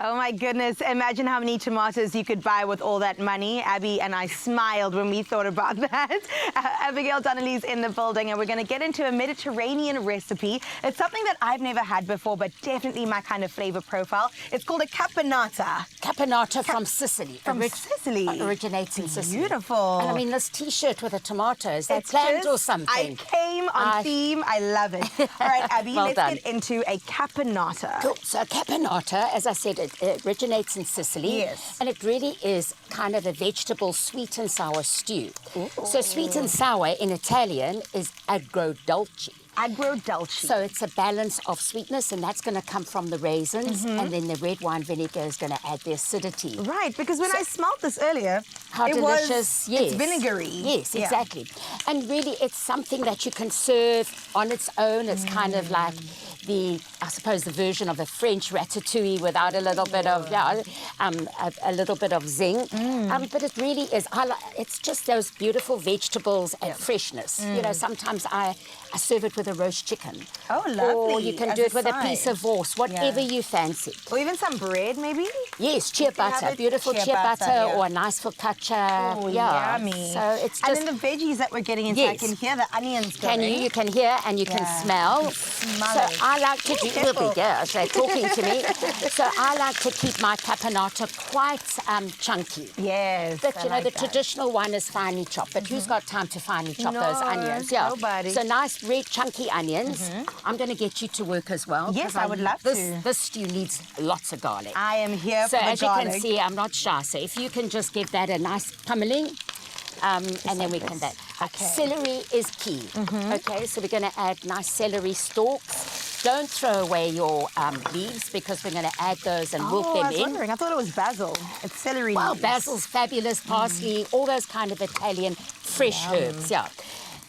Oh my goodness, imagine how many tomatoes you could buy with all that money. Abby and I smiled when we thought about that. Abigail Donnelly's in the building and we're going to get into a Mediterranean recipe. It's something that I've never had before, but definitely my kind of flavor profile. It's called a caponata. Caponata from Sicily. From Sicily. Originates in Sicily. Beautiful. And I mean, this T-shirt with a tomato, is that planned or something? I came on theme. I love it. All right, Abby, Well let's done. get into a caponata. Cool. So caponata, as I said, it originates in Sicily. Yes. And it really is kind of a vegetable sweet and sour stew. Ooh. So sweet and sour in Italian is agrodolce. Agrodolce. So it's a balance of sweetness, and that's going to come from the raisins, and then the red wine vinegar is going to add the acidity. Right, because when I smelled this earlier, How it delicious, was, yes. It's vinegary. Yes, Yeah. exactly. And really, it's something that you can serve on its own. It's kind of like I suppose, the version of a French ratatouille without a little bit of, a little bit of zing. But it really is, it's just those beautiful vegetables and freshness. You know, sometimes I serve it with a roast chicken. Oh, lovely. Or you can As do a it with a piece side. of wurst, whatever you fancy. Or even some bread, maybe? Yes, ciabatta, it beautiful ciabatta, or a nice focaccia. Oh, yummy. So it's just... And then the veggies that we're getting into, I Yes. can hear the onions going. You can hear and you can smell. Smell So it. I like to do, careful. they're talking to me. So I like to keep my caponata quite chunky. Yes, But, I you know, like the that. traditional one is finely chopped. But who's got time to finely chop No, those onions? Yeah. nobody. So nice red chunky onions. I'm going to get you to work as well. Yes, 'cause I would love to. This stew needs lots of garlic. I am here So for the as garlic. you can see, I'm not shy. So if you can just give that a nice pummeling, and then we can... Okay. Celery is key. Okay, so we're going to add nice celery stalks. Don't throw away your leaves because we're going to add those and wilt I them was in. wondering. I thought it was basil. It's celery Well, leaves. basil's fabulous, parsley, all those kind of Italian fresh herbs. Yeah.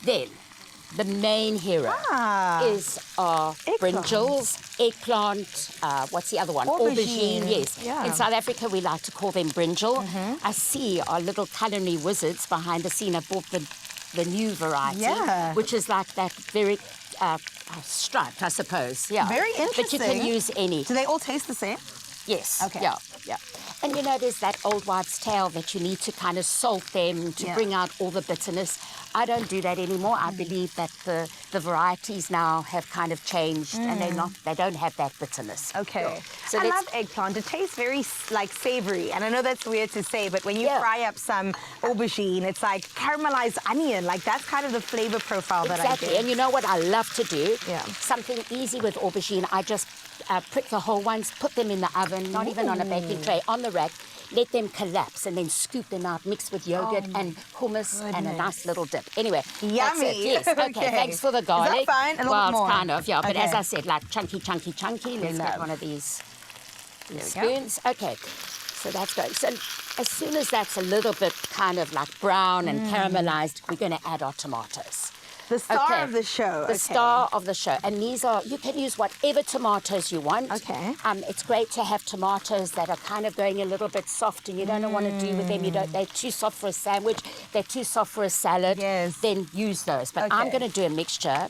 Then the main hero is our brinjals, eggplant, what's the other one? Aubergine. Yes. Yeah. In South Africa, we like to call them brinjal. I see our little culinary wizards behind the scene have bought the new variety, which is like that very striped, I suppose. Yeah. Very interesting. But you can use any. Do they all taste the same? Yes. Okay. Yeah, yeah. And you know, there's that old wives' tale that you need to kind of salt them to bring out all the bitterness. I don't do that anymore. I believe that the varieties now have kind of changed and they don't have that bitterness. Okay. Yeah. So I love eggplant. It tastes very like savory, and I know that's weird to say, but when you fry up some aubergine, it's like caramelized onion. Like that's kind of the flavor profile that I Exactly. get. And you know what I love to do? Yeah. Something easy with aubergine. I just prick the whole ones, put them in the oven, not even on a baking tray, on the rack. Let them collapse and then scoop them out, mix with yogurt and hummus and a nice little dip. Anyway, Yummy. that's it. Yes. Okay. Thanks for the garlic. Is that fine? A little well, bit more? it's kind of, yeah. But as Okay. I said, like chunky. Let's get one of these spoons. Okay. So that's good. So as soon as that's a little bit kind of like brown and caramelized, we're going to add our tomatoes. The star of the show. The star of the show. And these are, you can use whatever tomatoes you want. Okay. It's great to have tomatoes that are kind of going a little bit soft and you don't know what to do with them. They're too soft for a sandwich. They're too soft for a salad. Yes. Then use those. But I'm Okay. going to do a mixture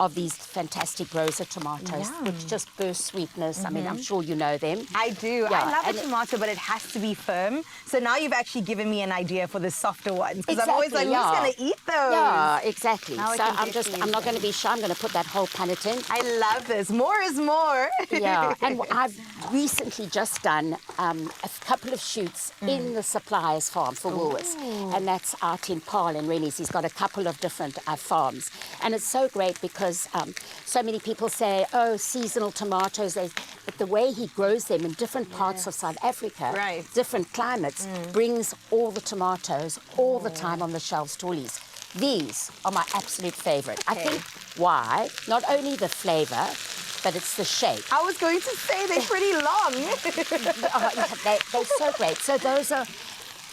of these fantastic rosa tomatoes, which just burst sweetness. I mean, I'm sure you know them. I do. Yeah, I love and a tomato, but it has to be firm. So now you've actually given me an idea for the softer ones. Because I'm always like, who's going to eat those? Yeah, exactly. Now I So can I'm definitely not going to be shy. I'm going to put that whole punnet in. I love this. More is more. Yeah, and I've recently just done a couple of shoots in the supplier's farm for Woolworths, and that's out in Paarl in Rennies. He's got a couple of different farms, and it's so great because so many people say, oh, seasonal tomatoes, but the way he grows them in different parts of South Africa, different climates, brings all the tomatoes all the time on the shelves to Woolies. These are my absolute favorite. I think why? Not only the flavor, but it's the shape. I was going to say they're pretty long. They're so great. So those are,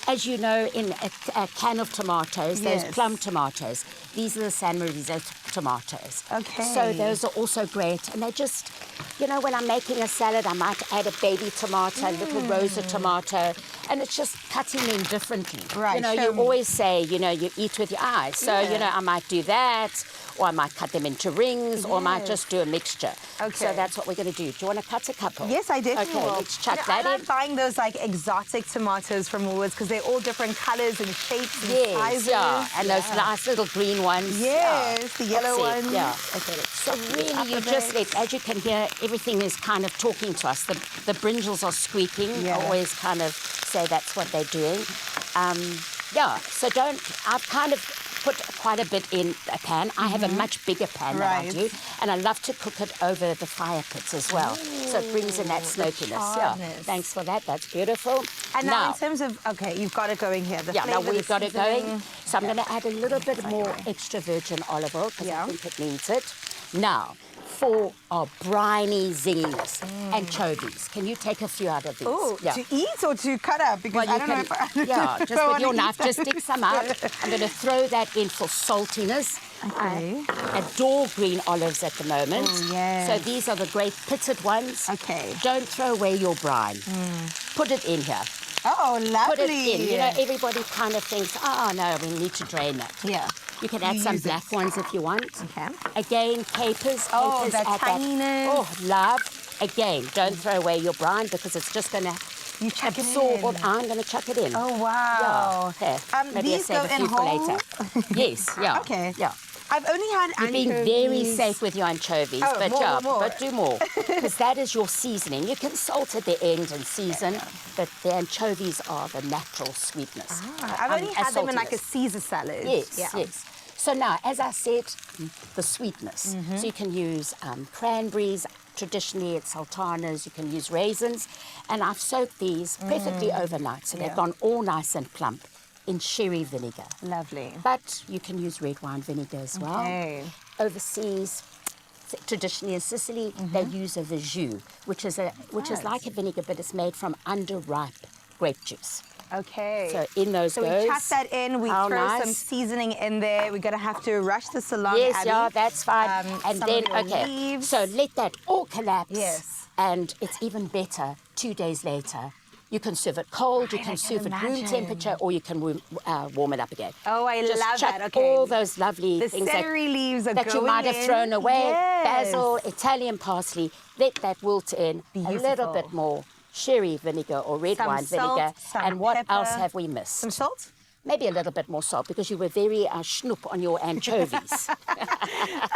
as you know, in a can of tomatoes, those plum tomatoes. these are the San Mauricio tomatoes. Okay. So those are also great. And they just, you know, when I'm making a salad, I might add a baby tomato, a little rosa tomato, and it's just cutting them differently. Right, You know, you always say, you know, you eat with your eyes. So, you know, I might do that, or I might cut them into rings, or I might just do a mixture. Okay. So that's what we're going to do. Do you want to cut a couple? Yes, I definitely Okay, will. let's chuck I that like in. buying those like exotic tomatoes from Woolworths because they're all different colors and shapes and Yes, sizes. yeah, and those nice little green ones. Yes, the yellow That's it, ones. Yeah, okay. So really, you just let, as you can hear, everything is kind of talking to us. The brinjals are squeaking. Yeah. I always kind of say that's what they're doing. Yeah, so I've kind of put quite a bit in a pan. I have a much bigger pan that I do, and I love to cook it over the fire pits as well. So it brings in that smokiness. Yeah, thanks for that. That's beautiful. And now in terms of, okay, you've got it going here. The now flavor, we've got it going. So I'm Yeah. going to add a little bit more extra virgin olive oil because Yeah. I think it needs it. Now, for our briny zinginess, anchovies. Can you take a few out of these? Oh, to eat or to cut up? Because Well, I don't know if I yeah, just I with your wanna knife, eat just stick some out. I'm going to throw that in for saltiness. Okay. I adore green olives at the moment. Oh, yes. So these are the great pitted ones. Okay. Don't throw away your brine. Put it in here. Oh, lovely. Put it in. You know, everybody kind of thinks, oh, no, we need to drain that. Yeah. You can add some use black it. ones if you want. Okay. Again, capers. Oh, capers that add tanginess. Oh, love. Again, don't throw away your brine because it's just going to You chuck it absorb. in. I'm going to chuck it in. Oh, wow. Yeah. Here, maybe these I'll go save a in few for whole? later. Yes, yeah. Okay. Yeah. I've only had You're being very anchovies. safe with your anchovies, Oh, but more. but do more because that is your seasoning. You can salt at the end and season, but the anchovies are the natural sweetness. I've only had them in like a saltiness. Caesar salad. Yes, Yeah. yes. So now, as I said, the sweetness. So you can use cranberries. Traditionally, it's sultanas. You can use raisins, and I've soaked these perfectly overnight, so they've gone all nice and plump in sherry vinegar. Lovely. But you can use red wine vinegar as well. Okay. Overseas, traditionally in Sicily, they use a verjus, which is like a vinegar, but it's made from underripe grape juice. Okay. So in those So goes. we chuck that in, we How throw nice. some seasoning in there. We're going to have to rush this along, Yes, Abby. yeah, that's fine. And some then, of your okay, leaves. so let that all collapse. Yes. And it's even better 2 days later. You can serve it cold, you Right, can I serve can it room imagine. temperature, or you can warm it up again. Oh, I Just love chuck that. Okay. all those lovely The things celery leaves are that you going might have in. thrown away. Yes. Basil, Italian parsley, let that wilt in. A little Beautiful. bit more sherry vinegar or red Some wine salt, vinegar. some And what pepper. else have we missed? Some salt? Maybe a little bit more salt because you were very schnoop on your anchovies.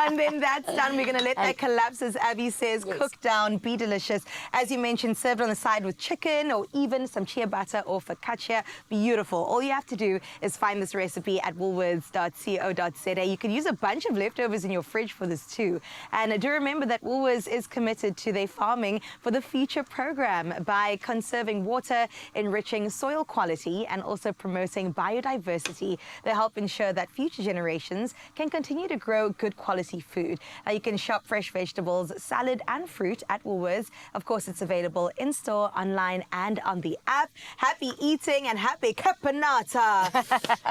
And then that's done. We're going to let that collapse, as Abby says, Yes. cook down, be delicious. As you mentioned, served on the side with chicken or even some ciabatta or focaccia. Beautiful. All you have to do is find this recipe at woolworths.co.za. You can use a bunch of leftovers in your fridge for this too. And do remember that Woolworths is committed to their Farming for the Future program by conserving water, enriching soil quality, and also promoting biodiversity. They help ensure that future generations can continue to grow good quality food. Now you can shop fresh vegetables, salad and fruit at Woolworths. Of course, it's available in store, online and on the app. Happy eating and happy caponata.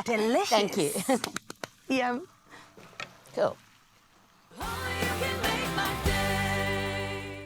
Delicious. Thank you. Yum. Cool.